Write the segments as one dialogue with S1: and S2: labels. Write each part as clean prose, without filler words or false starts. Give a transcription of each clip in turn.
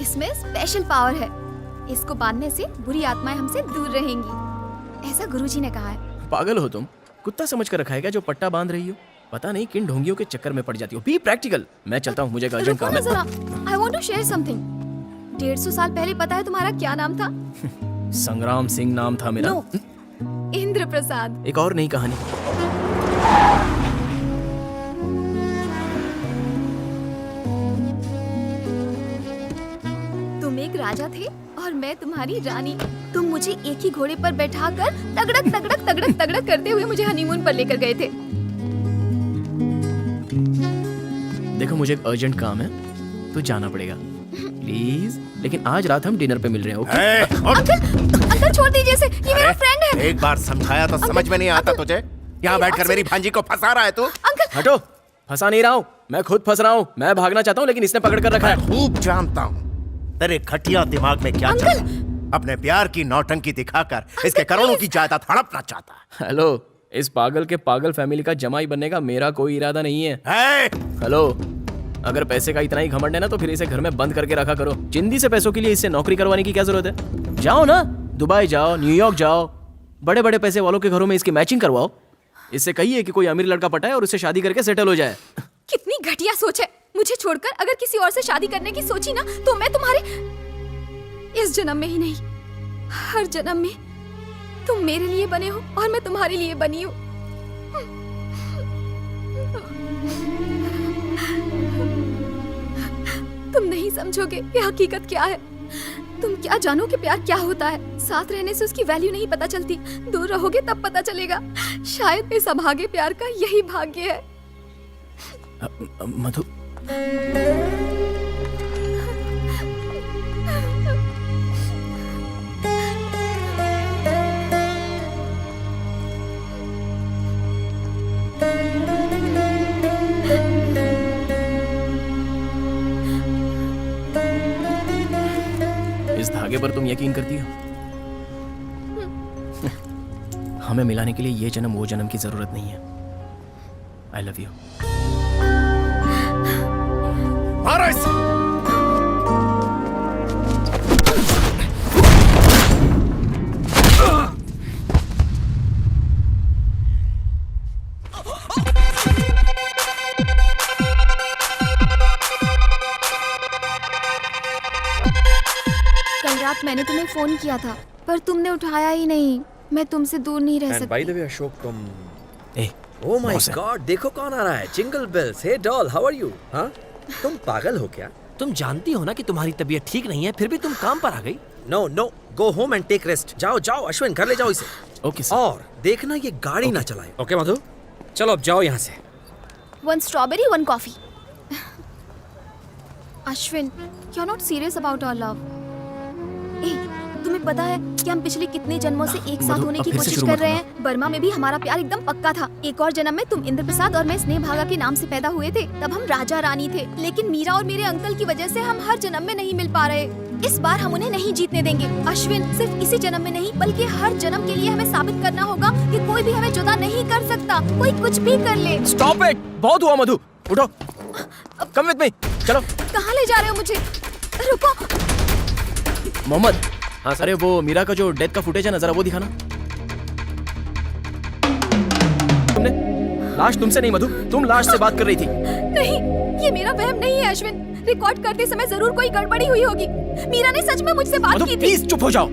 S1: इसमें special power है। इसको बांधने से बुरी आत्माएं हमसे दूर रहेंगी, ऐसा गुरुजी ने कहा है।
S2: पागल हो तुम? कुत्ता समझ कर रखा है क्या जो पट्टा बांध रही हो? पता नहीं किन ढोंगियों के चक्कर में पड़ जाती हो। Be practical. मैं चलता हूँ, मुझे एक अर्जेंट काम है।
S1: I want to share something. 150 साल पहले पता है तुम्हारा क्या नाम था?
S2: संग्राम सिंह नाम था मेरा।
S1: No. इंद्र प्रसाद।
S2: एक और नई कहानी।
S1: तुम एक राजा थे और मैं तुम्हारी रानी। तुम मुझे एक ही घोड़े पर बैठाकर तगड़क तगड़क तगड़क तगड़क करते हुए मुझे हनीमून पर लेकर गए थे।
S2: देखो मुझे एक अर्जेंट काम है तो जाना पड़ेगा प्लीज। लेकिन आज रात हम डिनर पे मिल रहे हैं, ओके?
S1: अंकल छोड़ दीजिए इसे, ये मेरा फ्रेंड है।
S3: एक बार समझाया तो समझ में नहीं आता तुझे? यहाँ बैठकर मेरी भांजी को फंसा रहा है तू?
S1: अंकल
S2: हटो, फंसा नहीं रहा हूँ, मैं खुद फंस रहा हूँ। मैं भागना चाहता हूँ लेकिन इसने पकड़ कर रखा है।
S3: खूब जानता हूँ तेरे घटिया दिमाग में क्या चल रहा है। अपने प्यार की नौटंकी दिखाकर इसके करोड़ों की जायदाद हड़पना चाहता है।
S2: हेलो, इस पागल के पागल फैमिली का जमाई बनने का मेरा कोई इरादा नहीं है। हेलो, अगर पैसे का इतना ही घमंड है ना तो फिर इसे घर में बंद करके रखा करो। चिंदी से पैसों के लिए इससे नौकरी करवाने की क्या जरूरत है? जाओ ना, दुबई जाओ, न्यूयॉर्क जाओ, बड़े बड़े पैसे वालों के घरों में इसकी मैचिंग करवाओ। इससे कहिए कि कोई अमीर लड़का पटाए और उससे शादी करके सेटल हो जाए।
S1: कितनी घटिया सोच है। मुझे छोड़कर अगर किसी और से शादी करने की सोची ना तो मैं तुम्हारे इस जन्म में ही नहीं, हर जन्म में तुम मेरे लिए बने हो और मैं तुम्हारे लिए बनी हूँ। तुम नहीं समझोगे कि हकीकत क्या है। तुम क्या जानो कि प्यार क्या होता है। साथ रहने से उसकी वैल्यू नहीं पता चलती, दूर रहोगे तब पता चलेगा। शायद इस अभागे प्यार का यही भाग्य है।
S2: मधु, इस धागे पर तुम यकीन करती हो? हमें मिलाने के लिए ये जन्म वो जन्म की जरूरत नहीं है। I love you.
S1: कल रात मैंने तुम्हें फोन किया था पर तुमने उठाया ही नहीं। मैं तुमसे दूर नहीं रह सकती।
S4: बाय द वे अशोक, तुम
S2: ए,
S4: ओह माय गॉड, देखो कौन आ रहा है। Jingle bells. Hey doll, how are you? हाँ, तुम पागल हो क्या?
S5: तुम जानती हो ना कि तुम्हारी तबीयत ठीक नहीं है, फिर भी तुम काम पर आ गई।
S4: No no, go home and take rest. जाओ जाओ अश्विन, घर ले जाओ इसे।
S2: Okay sir.
S4: और देखना ये गाड़ी ना चलाए। ओके मधु, चलो अब जाओ यहाँ से।
S1: 1 strawberry 1 coffee। Ashwin, you are not serious about our love. तुम्हें पता है कि हम पिछले कितने जन्मों से एक साथ होने की कोशिश कर रहे हैं। बर्मा में भी हमारा प्यार एकदम पक्का था। एक और जन्म में तुम इंद्र प्रसाद और मैं स्नेह भागा के नाम से पैदा हुए थे। तब हम राजा रानी थे, लेकिन मीरा और मेरे अंकल की वजह से हम हर जन्म में नहीं मिल पा रहे। इस बार हम उन्हें नहीं जीतने देंगे अश्विन। सिर्फ इसी जन्म में नहीं बल्कि हर जन्म के लिए हमें साबित करना होगा कि कोई भी हमें जुदा नहीं कर सकता। कोई कुछ भी कर ले।
S2: स्टॉप इट, बहुत हुआ मधु, उठो, कम विद मी, चलो।
S1: कहाँ ले जा रहे हो मुझे? रुको।
S2: मोहम्मद। हाँ सर। अरे वो मीरा का जो डेथ का फुटेज है ना, जरा वो दिखाना। तुमने लाश तुमसे नहीं मधु, तुम लाश से बात कर रही थी।
S1: नहीं, ये मेरा वहम नहीं है अश्विन। रिकॉर्ड करते समय जरूर कोई गड़बड़ी हुई होगी। मीरा ने सच में मुझसे बात की थी।
S2: प्लीज चुप हो जाओ।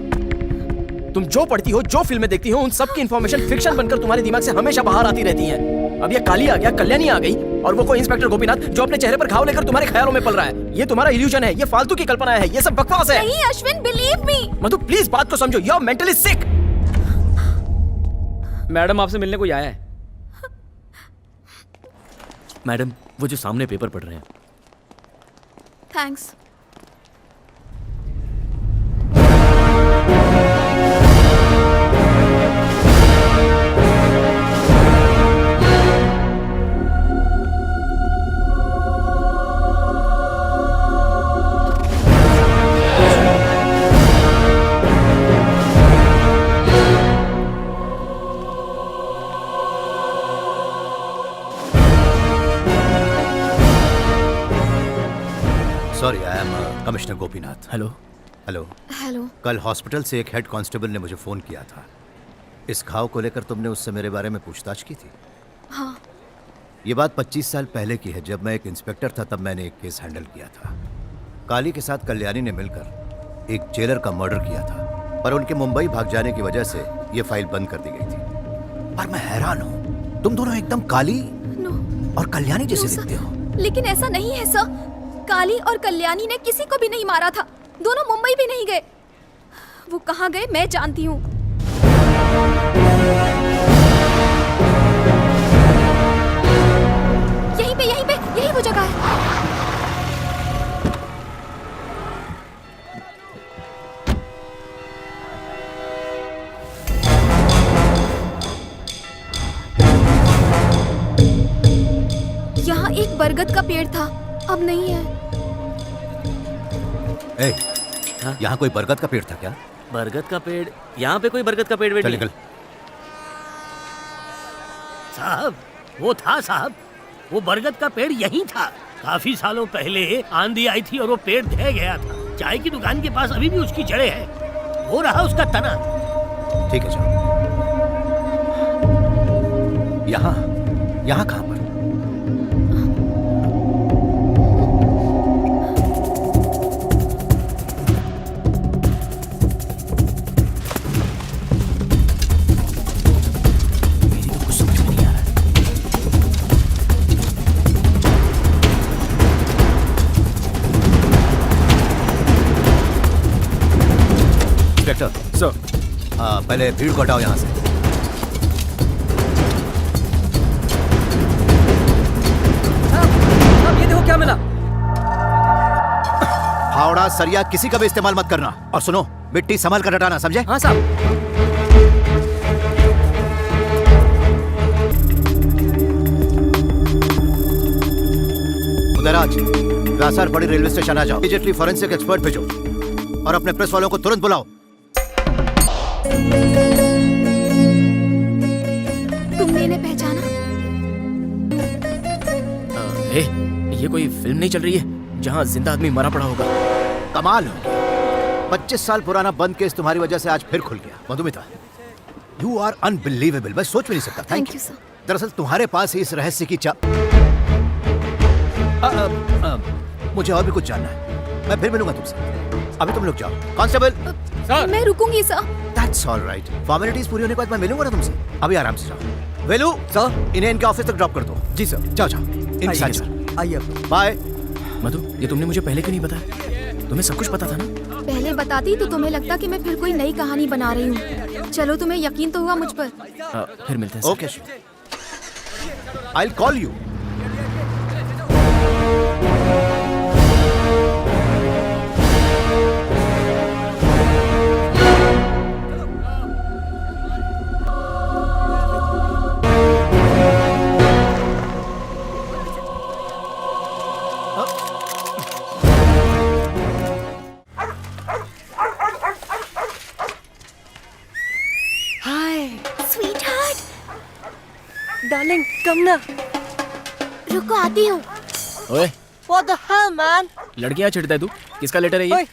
S2: तुम जो पढ़ती हो, जो फिल्में देखती हो, उन सब की इन्फॉर्मेशन फिक्शन बनकर तुम्हारे दिमाग से हमेशा बाहर आती रहती है। अब ये काली आ गया, कल्याणी आ गई, और वो कोई इंस्पेक्टर गोपीनाथ जो अपने चेहरे पर घाव लेकर तुम्हारे ख्यालों में पल रहा है। ये तुम्हारा इल्यूजन है, ये फालतू की कल्पना है, ये सब बकवास है।
S1: नहीं Ashwin, believe me.
S2: Madhu please बात को समझो, you are mentally sick.
S5: Madam आपसे मिलने कोई आया है।
S2: मैडम, वो जो सामने पेपर पढ़ रहे हैं।
S1: Thanks.
S3: Sorry, I am commissioner Gopinath.
S2: Hello.
S3: Hello.
S1: Hello.
S3: कल हॉस्पिटल से एक हेड कांस्टेबल ने मुझे फोन किया था। इस घाव को लेकर तुमने उससे मेरे बारे में पूछताछ की थी?
S1: हाँ।
S3: ये बात 25 साल पहले की है। जब मैं एक इंस्पेक्टर था तब मैंने एक केस हैंडल किया था। काली के साथ कल्याणी ने मिलकर एक जेलर का मर्डर किया था, पर उनके मुंबई भाग जाने की वजह से ये फाइल बंद कर दी गई थी। पर मैं हैरान हूँ, तुम दोनों एकदम काली और कल्याणी जैसे दिखते हो।
S1: लेकिन ऐसा नहीं है सर। काली और कल्याणी ने किसी को भी नहीं मारा था। दोनों मुंबई भी नहीं गए। वो कहाँ गए मैं जानती हूँ। यही वो जगह है। यहाँ एक बरगद का पेड़ था, अब नहीं है।
S3: यहाँ कोई बरगद का पेड़ था क्या?
S5: बरगद का पेड़? यहाँ पे कोई बरगद का पेड़
S3: चल निकल।
S6: साहब वो था साहब, वो बरगद का पेड़ यहीं था। काफी सालों पहले आंधी आई थी और वो पेड़ ढह गया था। चाय की दुकान के पास अभी भी उसकी जड़ें हैं। वो रहा उसका तना।
S3: ठीक है चलो। यहाँ कहाँ पर?
S2: सर,
S3: पहले भीड़ को हटाओ यहाँ से।
S4: अब ये देखो क्या मिला।
S3: फावड़ा सरिया किसी का भी इस्तेमाल मत करना। और सुनो, मिट्टी संभाल कर हटाना, समझे?
S4: हाँ साहब।
S3: उदयराज, व्यासार पड़ी रेलवे स्टेशन आ जाओ। इमीडिएटली फॉरेंसिक एक्सपर्ट भेजो और अपने प्रेस वालों को तुरंत बुलाओ।
S1: तुमने इन्हें पहचाना?
S2: ये कोई फिल्म नहीं चल रही है जहाँ जिंदा आदमी मरा पड़ा होगा।
S3: कमाल हो गया। 25 साल पुराना बंद केस तुम्हारी वजह से आज फिर खुल गया। Madhumita, you are unbelievable. मैं सोच भी नहीं सकता।
S1: Thank you sir.
S3: दरअसल तुम्हारे पास ही इस रहस्य की मुझे और भी कुछ जानना है। मैं फिर मिलूंगा तुमसे। अभी तुम लोग जाओ। कांस्टेबल,
S1: मैं रुकूंगी sir.
S3: That's all right. Formalities पूरी होने के बाद मैं मिलूंगा ना तुमसे। अभी आराम से जाओ। वेलू
S4: सर,
S3: इन्हें इनके ऑफिस तक ड्रॉप कर दो।
S4: जी सर।
S3: जाओ जाओ। इनके साथ चलो।
S4: आइए।
S3: बाय।
S2: मधु, ये तुमने मुझे पहले क्यों नहीं बताया? तुम्हें सब कुछ पता था ना?
S1: पहले बताती तो तुम्हें लगता कि मैं फिर कोई नई कहानी बना रही हूँ। चलो, तुम्हें यकीन तो हुआ मुझ पर।
S2: फिर मिलते हैं।
S3: Okay, I will call you.
S7: Darling come ना।
S1: रुको, आती हूँ।
S2: ओए,
S7: What the hell, man?
S2: लड़कियां छिड़ता है तू? किसका लेटर है ये?
S7: ओए,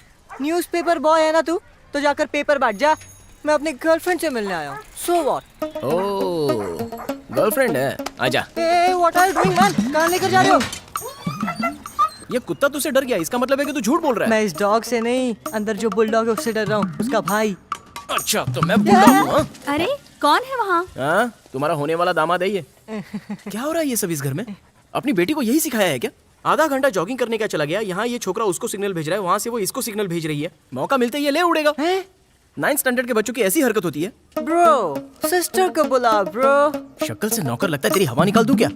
S7: न्यूज़पेपर बॉय है ना तू? तो जाकर पेपर बांट जा। मैं अपनी गर्लफ्रेंड से मिलने आया हूँ। So what?
S2: ओह, गर्लफ्रेंड है? आजा।
S7: Hey, what are you doing, man? कहाँ लेकर जा रहे हो?
S2: ये कुत्ता तुझसे डर गया, इसका मतलब है कि तू झूठ बोल रहा है।
S7: मैं इस डॉग से नहीं, अंदर जो बुलडॉग है उससे डर रहा हूँ, उसका भाई।
S2: अच्छा, तो मैं बोल रहा हूँ।
S1: अरे कौन है वहाँ?
S2: हाँ, तुम्हारा होने वाला दामाद है ये। क्या हो रहा है ये सब इस घर में? अपनी बेटी को यही सिखाया है क्या? आधा घंटा जॉगिंग करने का चला गया, यहाँ ये छोकरा उसको सिग्नल भेज रहा है, वहाँ से वो इसको सिग्नल भेज रही है। मौका मिलते ही ये ले उड़ेगा। 9th स्टैंडर्ड के बच्चों की ऐसी हरकत होती है।
S7: ब्रो, सिस्टर को बुला ब्रो।
S2: शक्ल से नौकर लगता है, तेरी हवा निकाल दूं क्या?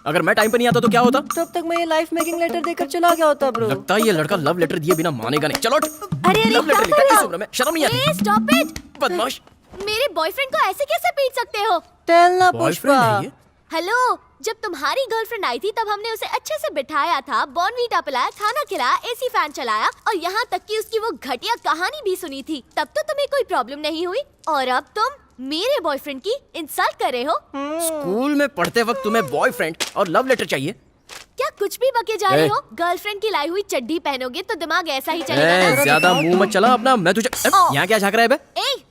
S2: अगर मैं टाइम पे नहीं आता तो क्या होता?
S7: तब तक मैं ये लाइफ मेकिंग लेटर देकर चला गया होता ब्रो।
S2: लगता है ये लड़का लव लेटर दिए बिना मानेगा नहीं। चलो
S1: अरे
S2: लव लेटर लिखा है इस उम्र में, शर्म नहीं आती?
S1: Stop it.
S2: बदमाश।
S1: मेरे बॉयफ्रेंड को ऐसे कैसे पीट सकते हो?
S7: टेल ना
S2: बॉयफ्रेंड
S7: पुष्पा।
S2: है ये?
S1: हेलो, जब तुम्हारी गर्लफ्रेंड आई थी तब हमने उसे अच्छे से बिठाया था, बॉर्नवीटा पिलाया, खाना खिलाया, एसी फैन चलाया और यहाँ तक कि उसकी वो घटिया कहानी भी सुनी थी। तब तो तुम्हें कोई प्रॉब्लम नहीं हुई और अब तुम मेरे बॉयफ्रेंड की इंसल्ट कर रहे हो।
S2: स्कूल में पढ़ते वक्त तुम्हें बॉयफ्रेंड और लव लेटर चाहिए?
S8: क्या कुछ भी बके जा रहे
S2: ए।
S8: हो? गर्लफ्रेंड की लाई हुई चड्डी पहनोगे तो दिमाग ऐसा ही चलेगा ना?
S2: ज्यादा मुंह मत चला अपना, मैं तुझे यहाँ क्या झाँक रहा है बे?
S8: ए,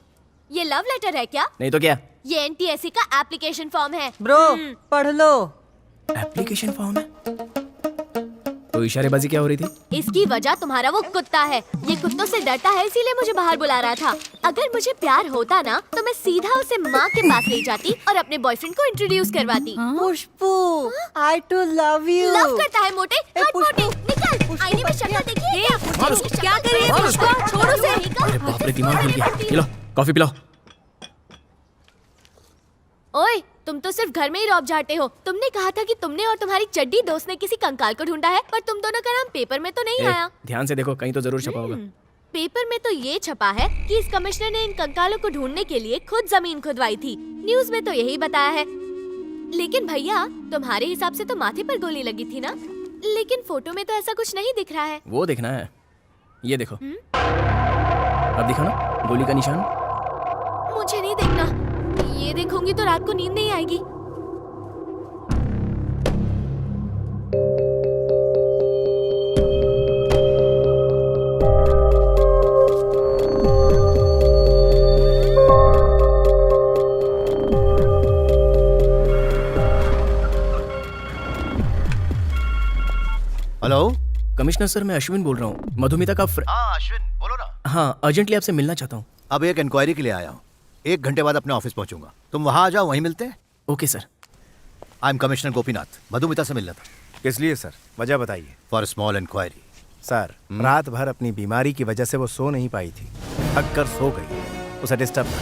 S8: ये लव लेटर है क्या?
S2: नहीं तो क्या?
S8: ये NTSC का एप्लीकेशन फॉर्म है।
S7: ब्रो पढ़ लो।
S2: एप्लीकेशन फॉर्म है? तो इशारेबाजी क्या हो रही थी?
S8: इसकी वजह तुम्हारा वो कुत्ता है। ये कुत्तों से डरता है, इसीलिए मुझे बाहर बुला रहा था। अगर मुझे प्यार होता ना तो मैं सीधा उसे माँ के पास ले जाती और अपने बॉयफ्रेंड को इंट्रोड्यूस करवाती।
S7: पुष्पू आई टू लव यू।
S8: लव करता है मोटे, हट
S7: पुष्पू,
S8: मोटे, निकल। आईने में शक्ल देखिए क्या?
S2: मार उसको।
S8: क्या कर रही है पुष्पा? छोड़ो उसे।
S2: अरे बाप रे, दिमाग हिल गया। ये लो कॉफी पिलाओ।
S8: ओए, तुम तो सिर्फ घर में ही रौब झाटे हो। तुमने कहा था कि तुमने और तुम्हारी चड्डी दोस्त ने किसी कंकाल को ढूंढा है, पर तुम दोनों का नाम पेपर में तो नहीं आया।
S2: ध्यान से देखो, कहीं तो जरूर छपा होगा।
S8: पेपर में तो ये छपा है कि इस कमिश्नर ने इन कंकालों को ढूंढने के लिए खुद जमीन खुदवाई थी। न्यूज में तो यही बताया है। लेकिन भैया, तुम्हारे हिसाब से तो माथे पर गोली लगी थी ना? लेकिन फोटो में तो ऐसा कुछ नहीं दिख रहा है।
S2: वो देखना है, ये देखो। अब दिखा ना गोली का निशान?
S8: मुझे नहीं देखना। ये देखूंगी तो रात को नींद नहीं आएगी।
S3: हेलो।
S2: कमिश्नर सर, मैं अश्विन बोल रहा हूँ, मधुमिता का
S3: हाँ अश्विन बोलो ना।
S2: हाँ, अर्जेंटली आपसे मिलना चाहता हूँ।
S3: अब एक इंक्वायरी के लिए आया हूँ, 1 घंटे बाद अपने ऑफिस पहुंचूंगा। तुम वहां आ जाओ, वहीं मिलते हैं।
S2: Okay sir.
S3: I am commissioner Gopinath, Madhumita से मिलना था।
S9: किस लिए सर? वजह बताइए।
S3: For small inquiry.
S9: सर, रात भर अपनी बीमारी की वजह से वो सो नहीं पाई थी, थक कर सो गई, उसे डिस्टर्ब था।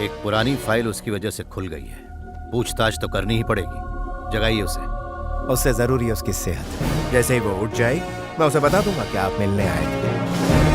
S3: एक पुरानी फाइल उसकी वजह से खुल गई है, पूछताछ तो करनी ही पड़ेगी। जगाइए उसे।
S9: उससे जरूरी है उसकी सेहत। जैसे ही वो उठ जाएगी मैं उसे बता दूंगा कि आप मिलने आए थे।